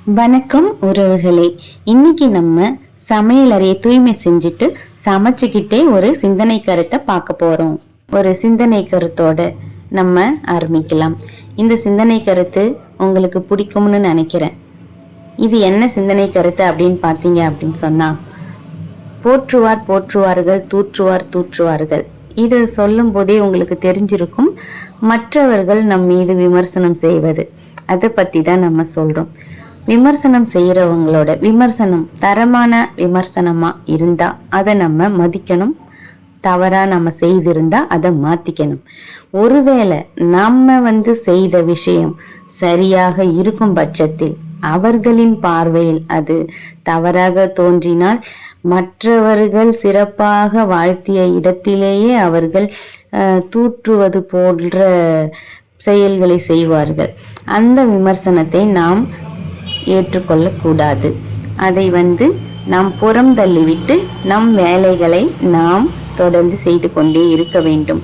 வணக்கம் உறவுகளே. இன்னைக்கு நம்ம சமையலறையை தூய்மை செஞ்சுட்டு சமைச்சுக்கிட்டே ஒரு சிந்தனை கருத்தை பார்க்க போறோம். ஒரு சிந்தனை கருத்தோட நம்ம ஆரம்பிக்கலாம். இந்த சிந்தனை கருத்து உங்களுக்கு பிடிக்கும்னு நினைக்கிறேன். இது என்ன சிந்தனை கருத்து அப்படின்னு பார்த்தீங்க அப்படின்னு சொன்னா, போற்றுவார் போற்றுவார்கள், தூற்றுவார் தூற்றுவார்கள். இதை சொல்லும் போதே உங்களுக்கு தெரிஞ்சிருக்கும், மற்றவர்கள் நம் மீது விமர்சனம் செய்வது அதை பத்தி தான் நம்ம சொல்றோம். விமர்சனம் செய்யறவங்களோட விமர்சனம் தரமான விமர்சனமா இருந்தா அதை நம்ம மதிக்கணும். தவறா நம்ம செய்திருந்தா அதை மாத்திக்கணும். ஒருவேளை நம்ம செய்த விஷயம் சரியாக இருக்கும் பட்சத்தில் அவர்களின் பார்வையில் அது தவறாக தோன்றினால், மற்றவர்கள் சிறப்பாக வாழ்த்திய இடத்திலேயே அவர்கள் தூற்றுவது போன்ற செயல்களை செய்வார்கள். அந்த விமர்சனத்தை நாம் ஏற்றுக்கொள்ளக்கூடாது. அதை நாம் புறம் தள்ளிவிட்டு நம் வேலைகளை நாம் தொடர்ந்து செய்து கொண்டே இருக்க வேண்டும்.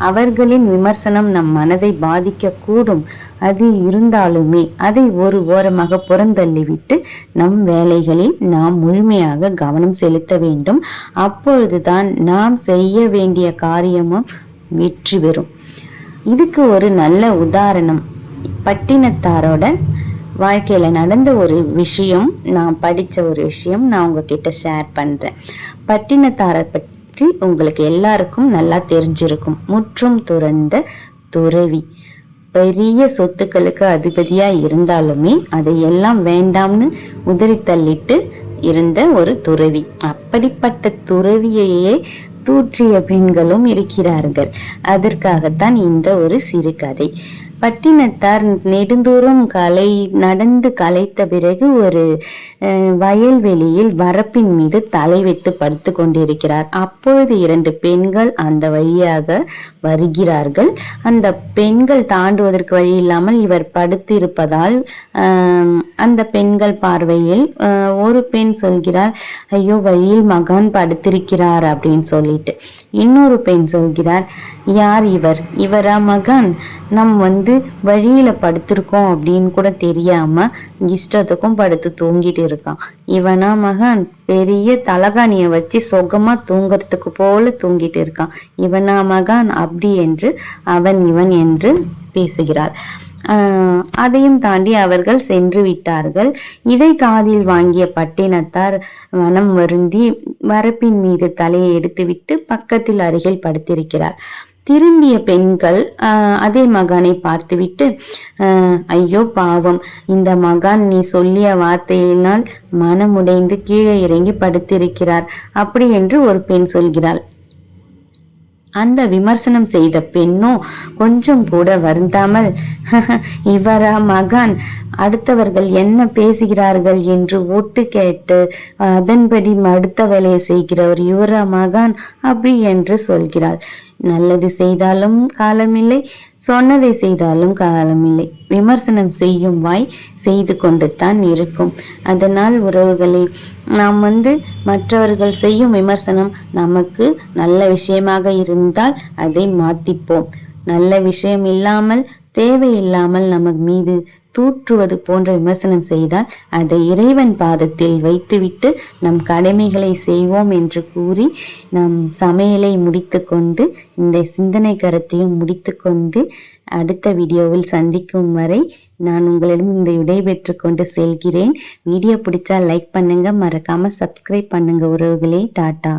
அவர்களின் விமர்சனம் நம் மனதை பாதிக்க கூடும். அது இருந்தாலுமே அதை ஒரு ஓரமாக புறந்தள்ளிவிட்டு நம் வேலைகளில் நாம் முழுமையாக கவனம் செலுத்த வேண்டும். அப்பொழுதுதான் நாம் செய்ய வேண்டிய காரியமும் வெற்றி பெறும். இதுக்கு ஒரு நல்ல உதாரணம் பட்டினத்தாரோட வாழ்க்கையில நடந்த ஒரு விஷயம், நான் படிச்ச ஒரு விஷயம் நான் உங்ககிட்ட ஷேர் பண்றேன். பட்டினத்தாரை பற்றி உங்களுக்கு எல்லாருக்கும் நல்லா தெரிஞ்சிருக்கும். முற்றும் துறந்த துறவி, பெரிய சொத்துக்களுக்கு அதிபதியா இருந்தாலுமே அதையெல்லாம் வேண்டாம்னு உதறி தள்ளிட்டு இருந்த ஒரு துறவி. அப்படிப்பட்ட துறவியையே தூற்றிய பெண்களும் இருக்கிறார்கள். அதற்காகத்தான் இந்த ஒரு சிறுகதை. பட்டினத்தார் நெடுந்தூரம் நடந்து களைத்த பிறகு ஒரு வயல்வெளியில் வரப்பின் மீது தலை வைத்து படுத்து கொண்டிருக்கிறார். அப்பொழுது 2 பெண்கள் அந்த வழியாக வருகிறார்கள். அந்த பெண்கள் தாண்டுவதற்கு வழி இல்லாமல் இவர் படுத்து இருப்பதால் அந்த பெண்கள் பார்வையில் ஒரு பெண் சொல்கிறார், ஐயோ வழியில் மகான் படுத்திருக்கிறார் அப்படின்னு சொல்லிட்டு. இன்னொரு பெண் சொல்கிறார், யார் இவர்? இவரா மகான்? நம் வழியில படுத்திருக்கோம் அப்படின்னு கூட தெரியாம இஷ்டத்துக்கும் படுத்து தூங்கிட்டு இருக்கான். இவனா மகான்? பெரிய தலகாணிய வச்சு சொகமா தூங்கறதுக்கு போல தூங்கிட்டு இருக்கான். இவனா மகான்? அப்படி என்று அவன் இவன் என்று பேசுகிறார். அதையும் தாண்டி அவர்கள் சென்று விட்டார்கள். இதை காதில் வாங்கிய பட்டினத்தார் மனம் வருந்தி வரப்பின் மீது தலையை எடுத்துவிட்டு பக்கத்தில் அருகில் படுத்திருக்கிறார். திரும்பிய பெண்கள் அதே மகானை பார்த்துவிட்டு, ஐயோ பாவம், இந்த மகான் நீ சொல்லிய வார்த்தையினால் மனமுடைந்து கீழே இறங்கி படுத்திருக்கிறார் அப்படி என்று ஒரு பெண் சொல்கிறாள். அந்த விமர்சனம் செய்த பெண்ணோ கொஞ்சம் கூட வருந்தாமல், இவரா மகான்? அடுத்தவர்கள் என்ன பேசுகிறார்கள் என்று ஒட்டு கேட்டு அதன்படி அடுத்த வேலையை செய்கிறவர் இவரா மகான் அப்படி என்று சொல்கிறாள். நல்லது செய்தாலும் காலமில்லை, சொன்னதை செய்தாலும் காலமில்லை. விமர்சனம் செய்யும் வாய் செய்து கொண்டு தான் இருக்கும். அதனால் உறவுகளே, நாம் மற்றவர்கள் செய்யும் விமர்சனம் நமக்கு நல்ல விஷயமாக இருந்தால் அதை மாத்திப்போம். நல்ல விஷயம் இல்லாமல் தேவையில்லாமல் நமக்கு மீது தூற்றுவது போன்ற விமர்சனம் செய்தால் அதை இறைவன் பாதத்தில் வைத்துவிட்டு நம் கடமைகளை செய்வோம் என்று கூறி நம் சமையலை முடித்து கொண்டு இந்த சிந்தனை கருத்தையும் முடித்து கொண்டு அடுத்த வீடியோவில் சந்திக்கும் வரை நான் உங்களிடம் இந்த விடைபெற்று கொண்டு செல்கிறேன். வீடியோ பிடிச்சா லைக் பண்ணுங்க, மறக்காம சப்ஸ்கிரைப் பண்ணுங்க உறவுகளே. டாட்டா.